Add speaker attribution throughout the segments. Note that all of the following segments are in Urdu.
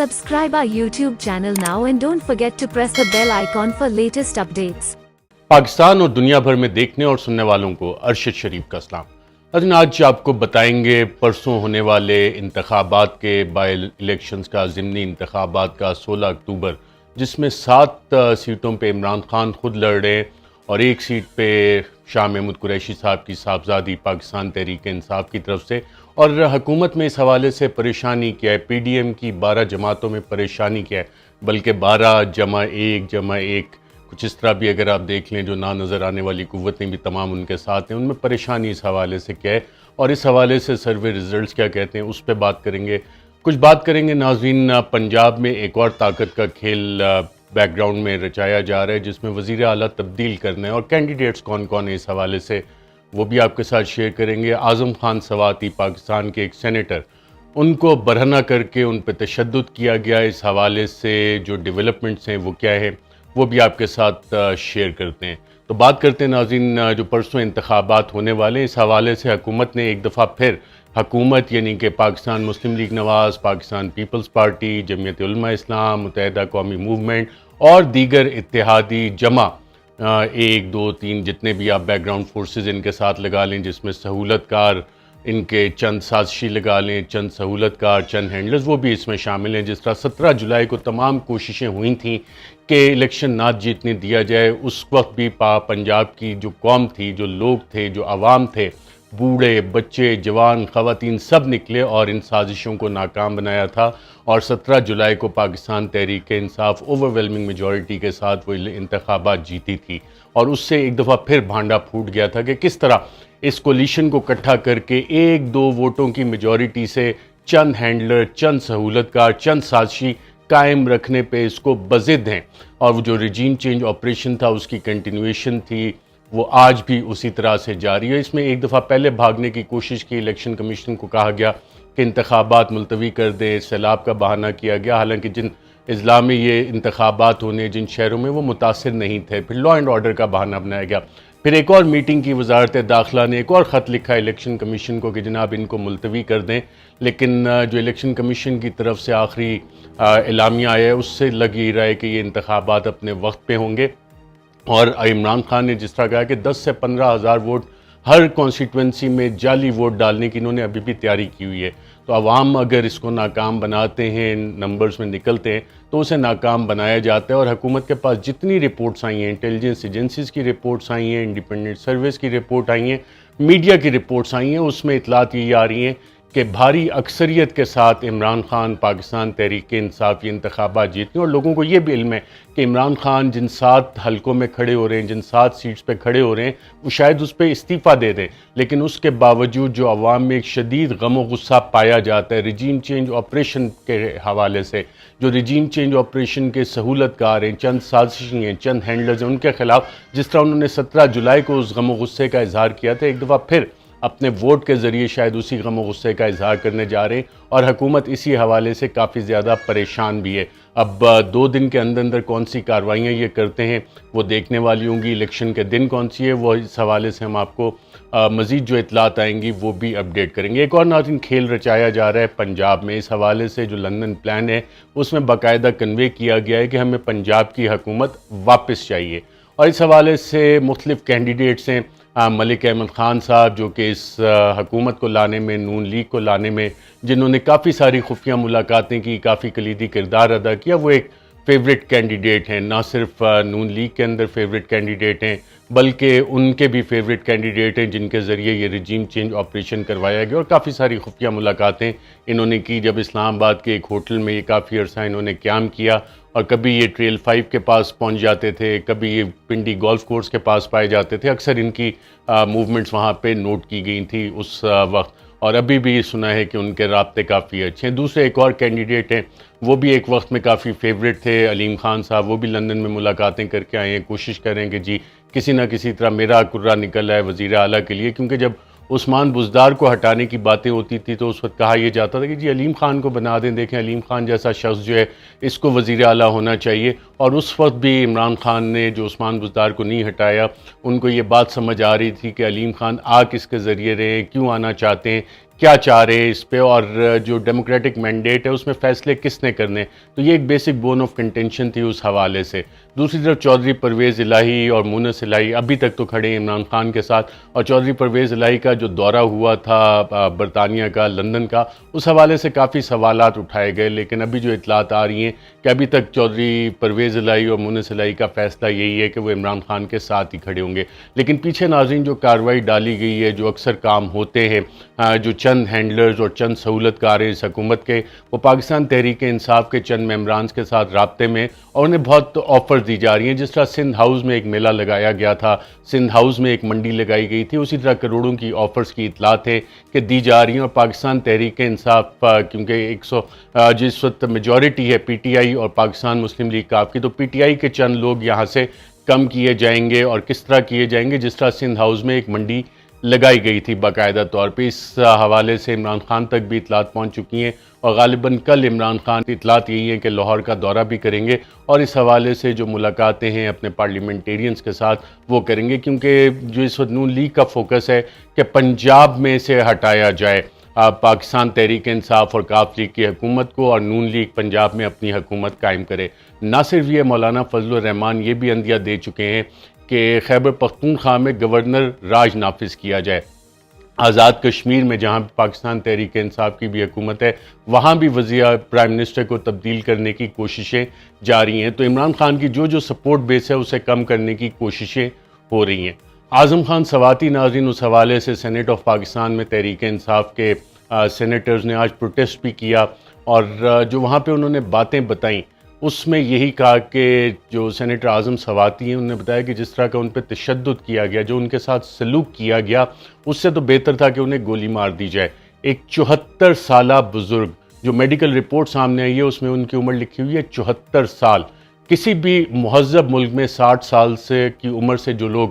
Speaker 1: Subscribe our YouTube channel now and don't forget to press the bell icon for latest updates.
Speaker 2: Pakistan اور دنیا بھر میں دیکھنے اور سننے والوں کو ارشد شریف کا سلام۔ لیکن آج آپ کو بتائیں گے پرسوں ہونے والے انتخابات کے بائی الیکشنز کا، ضمنی انتخابات کا 16 اکتوبر، جس میں 7 سیٹوں پہ عمران خان خود لڑ رہے ہیں اور 1 سیٹ پہ شاہ محمود قریشی صاحب کی صاحبزادی پاکستان تحریک انصاف کی طرف سے، اور حکومت میں اس حوالے سے پریشانی کیا ہے، پی ڈی ایم کی 12 جماعتوں میں پریشانی کیا ہے، بلکہ 12+1+1 کچھ اس طرح بھی اگر آپ دیکھ لیں، جو نظر آنے والی قوتیں بھی تمام ان کے ساتھ ہیں، ان میں پریشانی اس حوالے سے کیا ہے اور اس حوالے سے سروے ریزلٹس کیا کہتے ہیں، اس پہ بات کریں گے۔ کچھ بات کریں گے ناظرین، پنجاب میں ایک اور طاقت کا کھیل بیک گراؤنڈ میں رچایا جا رہا ہے، جس میں وزیر اعلیٰ تبدیل کرنا ہے، اور کینڈیڈیٹس کون کون ہیں اس حوالے سے وہ بھی آپ کے ساتھ شیئر کریں گے۔ اعظم خان سواتی، پاکستان کے ایک سینیٹر، ان کو برہنہ کر کے ان پہ تشدد کیا گیا، اس حوالے سے جو ڈیولپمنٹس ہیں وہ کیا ہیں وہ بھی آپ کے ساتھ شیئر کرتے ہیں۔ تو بات کرتے ہیں ناظرین، جو پرسوں انتخابات ہونے والے ہیں، اس حوالے سے حکومت نے ایک دفعہ پھر، حکومت یعنی کہ پاکستان مسلم لیگ نواز، پاکستان پیپلز پارٹی، جمعیت علماء اسلام، متحدہ قومی موومنٹ اور دیگر اتحادی جمع 1 2 3 جتنے بھی آپ بیک گراؤنڈ فورسز ان کے ساتھ لگا لیں، جس میں سہولت کار ان کے چند سازشی لگا لیں، چند سہولت کار، چند ہینڈلرز، وہ بھی اس میں شامل ہیں۔ جس طرح 17 جولائی کو تمام کوششیں ہوئی تھیں کہ الیکشن نہ جیتنے دیا جائے، اس وقت بھی پنجاب کی جو قوم تھی، جو لوگ تھے، جو عوام تھے، بوڑھے، بچے، جوان، خواتین، سب نکلے اور ان سازشوں کو ناکام بنایا تھا، اور 17 جولائی کو پاکستان تحریک انصاف اوورویلمنگ میجورٹی کے ساتھ وہ انتخابات جیتی تھی۔ اور اس سے ایک دفعہ پھر بھانڈا پھوٹ گیا تھا کہ کس طرح اس کولیشن کو اکٹھا کر کے 1-2 ووٹوں کی میجورٹی سے چند ہینڈلر، چند سہولت کار، چند سازشی قائم رکھنے پہ اس کو بضد ہیں، اور وہ جو ریجیم چینج آپریشن تھا اس کی کنٹینویشن تھی، وہ آج بھی اسی طرح سے جاری ہے۔ اس میں ایک دفعہ پہلے بھاگنے کی کوشش کی، الیکشن کمیشن کو کہا گیا کہ انتخابات ملتوی کر دیں، سیلاب کا بہانہ کیا گیا، حالانکہ جن اضلاع میں یہ انتخابات ہونے، جن شہروں میں وہ متاثر نہیں تھے، پھر لا اینڈ آرڈر کا بہانہ بنایا گیا۔ پھر ایک اور میٹنگ کی، وزارت داخلہ نے ایک اور خط لکھا الیکشن کمیشن کو کہ جناب ان کو ملتوی کر دیں، لیکن جو الیکشن کمیشن کی طرف سے آخری اعلامیہ آیا ہے اس سے لگ ہی رہا ہے کہ یہ انتخابات اپنے وقت پہ ہوں گے۔ اور عمران خان نے جس طرح کہا کہ 10 سے 15 ہزار ووٹ ہر کانسٹیٹوینسی میں جعلی ووٹ ڈالنے کی انہوں نے ابھی بھی تیاری کی ہوئی ہے، تو عوام اگر اس کو ناکام بناتے ہیں، نمبرز میں نکلتے ہیں تو اسے ناکام بنایا جاتا ہے۔ اور حکومت کے پاس جتنی رپورٹس آئی ہیں، انٹیلیجنس ایجنسیز کی رپورٹس آئی ہیں، انڈیپینڈنٹ سروس کی رپورٹ آئی ہیں، میڈیا کی رپورٹس آئی ہیں، اس میں اطلاعات یہی آ رہی ہیں کہ بھاری اکثریت کے ساتھ عمران خان پاکستان تحریک انصاف یہ انتخابات جیتیں، اور لوگوں کو یہ بھی علم ہے کہ عمران خان جن 7 حلقوں میں کھڑے ہو رہے ہیں، جن 7 سیٹس پہ کھڑے ہو رہے ہیں، وہ شاید اس پہ استعفیٰ دے دیں، لیکن اس کے باوجود جو عوام میں ایک شدید غم و غصہ پایا جاتا ہے رجیم چینج آپریشن کے حوالے سے، جو رجیم چینج آپریشن کے سہولت کار ہیں، چند سازشی ہیں، چند ہینڈلرز ہیں، ان کے خلاف جس طرح انہوں نے 17 جولائی کو اس غم و غصے کا اظہار کیا تھا، ایک دفعہ پھر اپنے ووٹ کے ذریعے شاید اسی غم و غصے کا اظہار کرنے جا رہے ہیں، اور حکومت اسی حوالے سے کافی زیادہ پریشان بھی ہے۔ اب 2 دن کے اندر کون سی کارروائیاں یہ کرتے ہیں وہ دیکھنے والی ہوں گی، الیکشن کے دن کون سی ہے وہ اس حوالے سے ہم آپ کو مزید جو اطلاعات آئیں گی وہ بھی اپڈیٹ کریں گے۔ ایک اور ناظرین کھیل رچایا جا رہا ہے پنجاب میں، اس حوالے سے جو لندن پلان ہے اس میں باقاعدہ کنوے کیا گیا ہے کہ ہمیں پنجاب کی حکومت واپس چاہیے، اور اس حوالے سے مختلف کینڈیڈیٹس ہیں۔ ملک احمد خان صاحب جو کہ اس حکومت کو لانے میں، نون لیگ کو لانے میں، جنہوں نے کافی ساری خفیہ ملاقاتیں کی، کافی کلیدی کردار ادا کیا، وہ ایک فیوریٹ کینڈیڈیٹ ہیں، نہ صرف نون لیگ کے اندر فیوریٹ کینڈیڈیٹ ہیں بلکہ ان کے بھی فیوریٹ کینڈیڈیٹ ہیں جن کے ذریعے یہ رجیم چینج آپریشن کروایا گیا، اور کافی ساری خفیہ ملاقاتیں انہوں نے کی۔ جب اسلام آباد کے ایک ہوٹل میں یہ کافی عرصہ انہوں نے قیام کیا، اور کبھی یہ ٹریل 5 کے پاس پہنچ جاتے تھے، کبھی یہ پنڈی گولف کورس کے پاس پائے جاتے تھے، اکثر ان کی موومنٹس وہاں پہ نوٹ کی گئی تھی اس وقت، اور ابھی بھی سنا ہے کہ ان کے رابطے کافی اچھے ہیں۔ دوسرے ایک اور کینڈیڈیٹ ہیں، وہ بھی ایک وقت میں کافی فیوریٹ تھے، علیم خان صاحب، وہ بھی لندن میں ملاقاتیں کر کے آئے ہیں، کوشش کریں کہ جی کسی نہ کسی طرح میرا کرہ نکل آئے وزیر اعلیٰ کے لیے، کیونکہ جب عثمان بزدار کو ہٹانے کی باتیں ہوتی تھی تو اس وقت کہا یہ جاتا تھا کہ جی علیم خان کو بنا دیں، دیکھیں علیم خان جیسا شخص جو ہے اس کو وزیر اعلیٰ ہونا چاہیے، اور اس وقت بھی عمران خان نے جو عثمان بزدار کو نہیں ہٹایا، ان کو یہ بات سمجھ آ رہی تھی کہ علیم خان آ کس کے ذریعے رہے ہیں، کیوں آنا چاہتے ہیں، کیا چاہ رہے ہیں اس پہ، اور جو ڈیموکریٹک مینڈیٹ ہے اس میں فیصلے کس نے کرنے. تو یہ ایک بیسک بون آف کنٹینشن تھی اس حوالے سے. دوسری طرف چودھری پرویز الہی اور مونس الہی ابھی تک تو کھڑے ہیں عمران خان کے ساتھ، اور چودھری پرویز الہی کا جو دورہ ہوا تھا برطانیہ کا، لندن کا، اس حوالے سے کافی سوالات اٹھائے گئے، لیکن ابھی جو اطلاعات آ رہی ہیں کہ ابھی تک چودھری پرویز الہی اور مونس الہی کا فیصلہ یہی ہے کہ وہ عمران خان کے ساتھ ہی کھڑے ہوں گے. لیکن پیچھے ناظرین جو کارروائی ڈالی گئی ہے، جو اکثر کام ہوتے ہیں، جو چند ہینڈلرز اور چند سہولت کار ہیں اس حکومت کے، وہ پاکستان تحریک انصاف کے چند ممبران کے ساتھ رابطے میں، اور انہیں بہت آفر دی جا رہی ہیں. جس طرح سندھ ہاؤس میں ایک میلہ لگایا گیا تھا، سندھ ہاؤس میں ایک منڈی لگائی گئی تھی، اسی طرح کروڑوں کی آفرز کی اطلاعات ہے کہ دی جا رہی ہیں. اور پاکستان تحریک انصاف کیونکہ جس وقت میجورٹی ہے پی ٹی آئی اور پاکستان مسلم لیگ کاف کی، تو پی ٹی آئی کے چند لوگ یہاں سے کم کیے جائیں گے. اور کس طرح کیے جائیں گے؟ جس طرح سندھ ہاؤس میں ایک منڈی لگائی گئی تھی باقاعدہ طور پہ. اس حوالے سے عمران خان تک بھی اطلاعات پہنچ چکی ہیں، اور غالباً کل عمران خان کی اطلاعات یہی ہیں کہ لاہور کا دورہ بھی کریں گے، اور اس حوالے سے جو ملاقاتیں ہیں اپنے پارلیمنٹیرینز کے ساتھ وہ کریں گے. کیونکہ جو اس وقت نون لیگ کا فوکس ہے کہ پنجاب میں سے ہٹایا جائے پاکستان تحریک انصاف اور کاف لیگ کی حکومت کو، اور نون لیگ پنجاب میں اپنی حکومت قائم کرے. نہ صرف یہ، مولانا فضل الرحمان یہ بھی عندیہ دے چکے ہیں کہ خیبر پختونخوا میں گورنر راج نافذ کیا جائے. آزاد کشمیر میں جہاں پاکستان تحریک انصاف کی بھی حکومت ہے، وہاں بھی وزیر پرائم منسٹر کو تبدیل کرنے کی کوششیں جاری ہیں. تو عمران خان کی جو سپورٹ بیس ہے اسے کم کرنے کی کوششیں ہو رہی ہیں. اعظم خان سواتی ناظرین، اس حوالے سے سینیٹ آف پاکستان میں تحریک انصاف کے سینیٹرز نے آج پروٹیسٹ بھی کیا، اور جو وہاں پہ انہوں نے باتیں بتائیں اس میں یہی کہا کہ جو سینیٹر اعظم سواتی ہیں انہوں نے بتایا کہ جس طرح کا ان پہ تشدد کیا گیا، جو ان کے ساتھ سلوک کیا گیا، اس سے تو بہتر تھا کہ انہیں گولی مار دی جائے. ایک 74 سالہ بزرگ، جو میڈیکل رپورٹ سامنے آئی ہے اس میں ان کی عمر لکھی ہوئی ہے 74 سال. کسی بھی مہذب ملک میں 60 سال سے کی عمر سے جو لوگ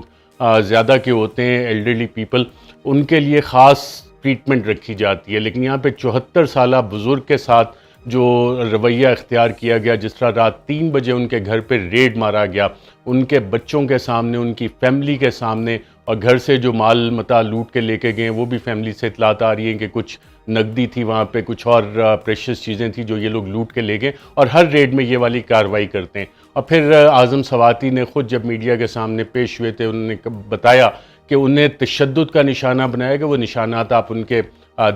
Speaker 2: زیادہ کے ہوتے ہیں، ایلڈرلی پیپل، ان کے لیے خاص ٹریٹمنٹ رکھی جاتی ہے. لیکن یہاں پہ 74 سالہ بزرگ کے ساتھ جو رویہ اختیار کیا گیا، جس طرح رات 3 بجے ان کے گھر پہ ریڈ مارا گیا، ان کے بچوں کے سامنے، ان کی فیملی کے سامنے، اور گھر سے جو مال متاع لوٹ کے لے کے گئے وہ بھی فیملی سے اطلاعات آ رہی ہیں کہ کچھ نقدی تھی وہاں پہ، کچھ اور پریشیس چیزیں تھیں جو یہ لوگ لوٹ کے لے گئے، اور ہر ریڈ میں یہ والی کارروائی کرتے ہیں. اور پھر اعظم سواتی نے خود جب میڈیا کے سامنے پیش ہوئے تھے، انہوں نے بتایا کہ انہیں تشدد کا نشانہ بنایا گیا. وہ نشانات آپ ان کے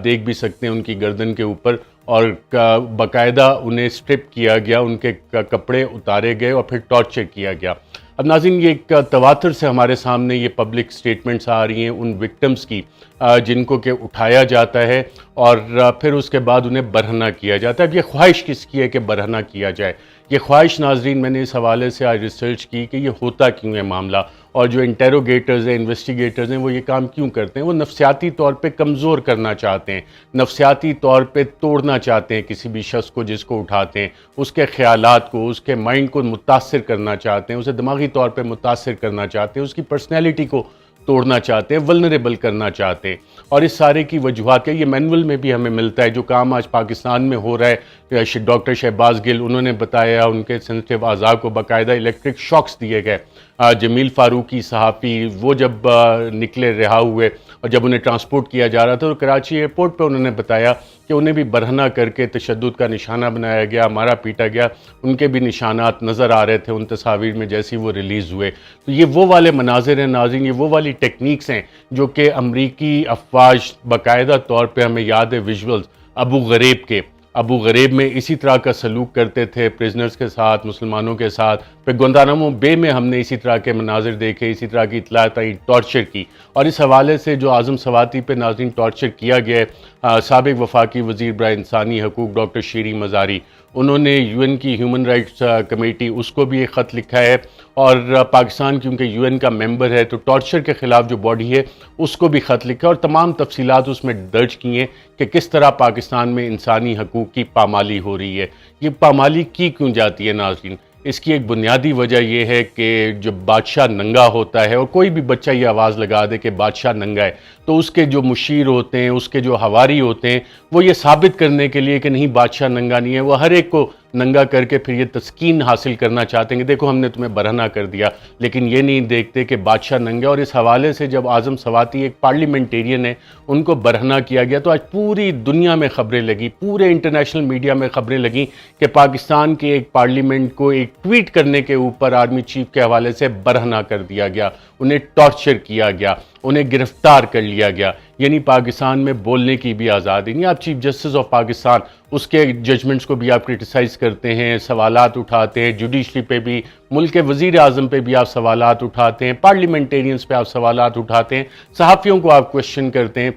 Speaker 2: دیکھ بھی سکتے ہیں ان کی گردن کے اوپر، اور باقاعدہ انہیں سٹرپ کیا گیا، ان کے کپڑے اتارے گئے اور پھر ٹارچر کیا گیا. اب ناظرین، یہ ایک تواتر سے ہمارے سامنے یہ پبلک سٹیٹمنٹس آ رہی ہیں ان وکٹمز کی جن کو کہ اٹھایا جاتا ہے اور پھر اس کے بعد انہیں برہنہ کیا جاتا ہے. اب یہ خواہش کس کی ہے کہ برہنہ کیا جائے؟ یہ خواہش ناظرین میں نے اس حوالے سے آج ریسرچ کی کہ یہ ہوتا کیوں ہے معاملہ، اور جو انٹیروگیٹرز ہیں، انویسٹیگیٹرز ہیں، وہ یہ کام کیوں کرتے ہیں؟ وہ نفسیاتی طور پہ کمزور کرنا چاہتے ہیں، نفسیاتی طور پہ توڑنا چاہتے ہیں کسی بھی شخص کو جس کو اٹھاتے ہیں، اس کے خیالات کو، اس کے مائنڈ کو متاثر کرنا چاہتے ہیں، اسے دماغی طور پہ متاثر کرنا چاہتے ہیں، اس کی پرسنالٹی کو توڑنا چاہتے ہیں، ولنریبل کرنا چاہتے ہیں. اور اس سارے کی وجوہات کے یہ مینول میں بھی ہمیں ملتا ہے. جو کام آج پاکستان میں ہو رہا ہے، ڈاکٹر شہباز گل انہوں نے بتایا ان کے سینسٹیو اعضاء کو باقاعدہ الیکٹرک شاکس دیے گئے. جمیل فاروقی صحافی وہ جب نکلے رہا ہوئے اور جب انہیں ٹرانسپورٹ کیا جا رہا تھا تو کراچی ایئرپورٹ پہ انہوں نے بتایا کہ انہیں بھی برہنہ کر کے تشدد کا نشانہ بنایا گیا، مارا پیٹا گیا. ان کے بھی نشانات نظر آ رہے تھے ان تصاویر میں جیسی وہ ریلیز ہوئے. تو یہ وہ والے مناظر ہیں ناظرین، یہ وہ والی ٹیکنیکس ہیں جو کہ امریکی افواج باقاعدہ طور پہ، ہمیں یاد ہے ویژولز ابو غریب میں اسی طرح کا سلوک کرتے تھے پریزنرز کے ساتھ، مسلمانوں کے ساتھ. پھر گوانتانامو بے میں ہم نے اسی طرح کے مناظر دیکھے، اسی طرح کی اطلاعات آئی، ٹارچر کی. اور اس حوالے سے جو اعظم سواتی پہ ناظرین ٹارچر کیا گیا ہے، سابق وفاقی وزیر برائے انسانی حقوق ڈاکٹر شیریں مزاری، انہوں نے یو این کی ہیومن رائٹس کمیٹی اس کو بھی ایک خط لکھا ہے، اور پاکستان کیونکہ یو این کا ممبر ہے تو ٹارچر کے خلاف جو باڈی ہے اس کو بھی خط لکھا، اور تمام تفصیلات اس میں درج کی ہیں کہ کس طرح پاکستان میں انسانی حقوق کی پامالی ہو رہی ہے. یہ پامالی کی کیوں جاتی ہے ناظرین؟ اس کی ایک بنیادی وجہ یہ ہے کہ جب بادشاہ ننگا ہوتا ہے، اور کوئی بھی بچہ یہ آواز لگا دے کہ بادشاہ ننگا ہے، تو اس کے جو مشیر ہوتے ہیں، اس کے جو حواری ہوتے ہیں، وہ یہ ثابت کرنے کے لیے کہ نہیں بادشاہ ننگا نہیں ہے، وہ ہر ایک کو ننگا کر کے پھر یہ تسکین حاصل کرنا چاہتے ہیں کہ دیکھو ہم نے تمہیں برہنہ کر دیا، لیکن یہ نہیں دیکھتے کہ بادشاہ ننگے. اور اس حوالے سے جب اعظم سواتی ایک پارلیمنٹیرین ہے، ان کو برہنہ کیا گیا تو آج پوری دنیا میں خبریں لگی، پورے انٹرنیشنل میڈیا میں خبریں لگیں کہ پاکستان کے ایک پارلیمنٹ کو ایک ٹویٹ کرنے کے اوپر آرمی چیف کے حوالے سے برہنہ کر دیا گیا، انہیں ٹارچر کیا گیا، انہیں گرفتار کر لیا گیا. یعنی پاکستان میں بولنے کی بھی آزادی نہیں. آپ چیف جسٹس آف پاکستان، اس کے ججمنٹس کو بھی آپ کرٹیسائز کرتے ہیں، سوالات اٹھاتے ہیں، جوڈیشری پہ بھی، ملک کے وزیر اعظم پہ بھی آپ سوالات اٹھاتے ہیں، پارلیمنٹیرینز پہ آپ سوالات اٹھاتے ہیں، صحافیوں کو آپ کویشچن کرتے ہیں،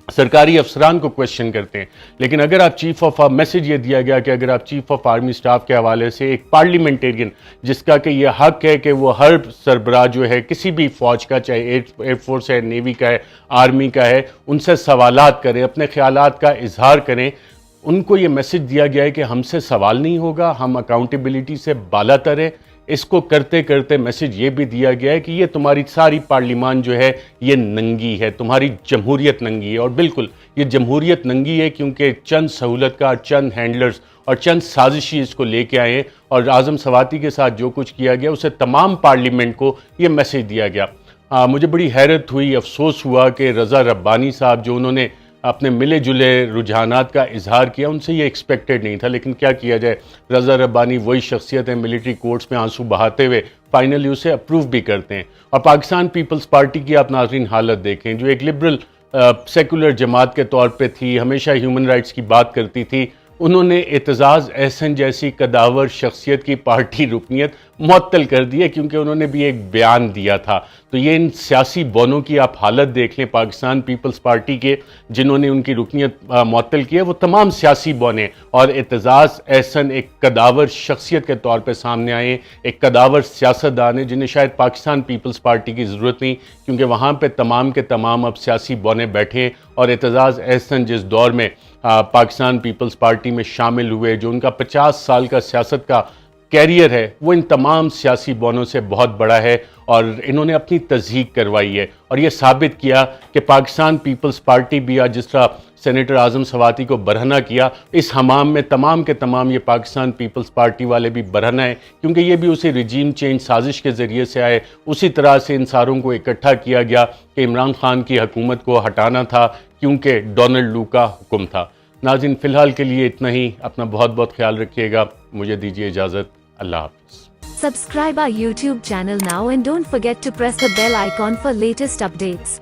Speaker 2: سرکاری افسران کو کویشچن کرتے ہیں. لیکن اگر آپ چیف آف میسج یہ دیا گیا کہ اگر آپ چیف آف آرمی سٹاف کے حوالے سے ایک پارلیمنٹیرین جس کا کہ یہ حق ہے کہ وہ ہر سربراہ جو ہے کسی بھی فوج کا، چاہے ایئر فورس ہے، نیوی کا ہے، آرمی کا ہے، ان سے سوالات کریں، اپنے خیالات کا اظہار کریں، ان کو یہ میسج دیا گیا ہے کہ ہم سے سوال نہیں ہوگا، ہم اکاؤنٹیبلٹی سے بالا تر ہیں. اس کو کرتے کرتے میسج یہ بھی دیا گیا ہے کہ یہ تمہاری ساری پارلیمان جو ہے یہ ننگی ہے، تمہاری جمہوریت ننگی ہے. اور بالکل یہ جمہوریت ننگی ہے کیونکہ چند سہولت کا، چند ہینڈلرز اور چند سازشی اس کو لے کے آئے ہیں. اور اعظم سواتی کے ساتھ جو کچھ کیا گیا اسے تمام پارلیمنٹ کو یہ میسج دیا گیا. مجھے بڑی حیرت ہوئی، افسوس ہوا کہ رضا ربانی صاحب جو انہوں نے اپنے ملے جلے رجحانات کا اظہار کیا، ان سے یہ ایکسپیکٹڈ نہیں تھا. لیکن کیا کیا جائے، رضا ربانی وہی شخصیت ہے، ملٹری کورٹس میں آنسو بہاتے ہوئے فائنلی اسے اپروو بھی کرتے ہیں. اور پاکستان پیپلز پارٹی کی آپ ناظرین حالت دیکھیں، جو ایک لبرل سیکولر جماعت کے طور پہ تھی، ہمیشہ ہیومن رائٹس کی بات کرتی تھی، انہوں نے اعتزاز احسن جیسی قداور شخصیت کی پارٹی رکنیت معطل کر دی ہے کیونکہ انہوں نے بھی ایک بیان دیا تھا. تو یہ ان سیاسی بونوں کی آپ حالت دیکھ لیں پاکستان پیپلز پارٹی کے، جنہوں نے ان کی رکنیت معطل کی ہے، وہ تمام سیاسی بونے. اور اعتزاز احسن ایک قداور شخصیت کے طور پہ سامنے آئے، ایک قداور سیاستدان ہیں جنہیں شاید پاکستان پیپلز پارٹی کی ضرورت نہیں، کیونکہ وہاں پہ تمام کے تمام اب سیاسی بونے بیٹھے ہیں. اور اعتزاز احسن جس دور میں پاکستان پیپلز پارٹی میں شامل ہوئے، جو ان کا 50 سال کا سیاست کا کیریئر ہے، وہ ان تمام سیاسی بونوں سے بہت بڑا ہے. اور انہوں نے اپنی تصدیق کروائی ہے اور یہ ثابت کیا کہ پاکستان پیپلز پارٹی بھی آج جس طرح سینیٹر اعظم سواتی کو برہنہ کیا، اس حمام میں تمام کے تمام یہ پاکستان پیپلز پارٹی والے بھی برہنہ ہیں، کیونکہ یہ بھی اسی رجیم چینج سازش کے ذریعے سے آئے. اسی طرح سے ان ساروں کو اکٹھا کیا گیا کہ عمران خان کی حکومت کو ہٹانا تھا کیونکہ ڈونلڈ لو کا حکم تھا. ناظرین فی الحال کے لیے اتنا ہی. اپنا بہت بہت خیال رکھیے گا. مجھے دیجیے اجازت. اللہ حافظ.
Speaker 1: Subscribe our YouTube channel now and don't forget to press the bell icon for latest updates.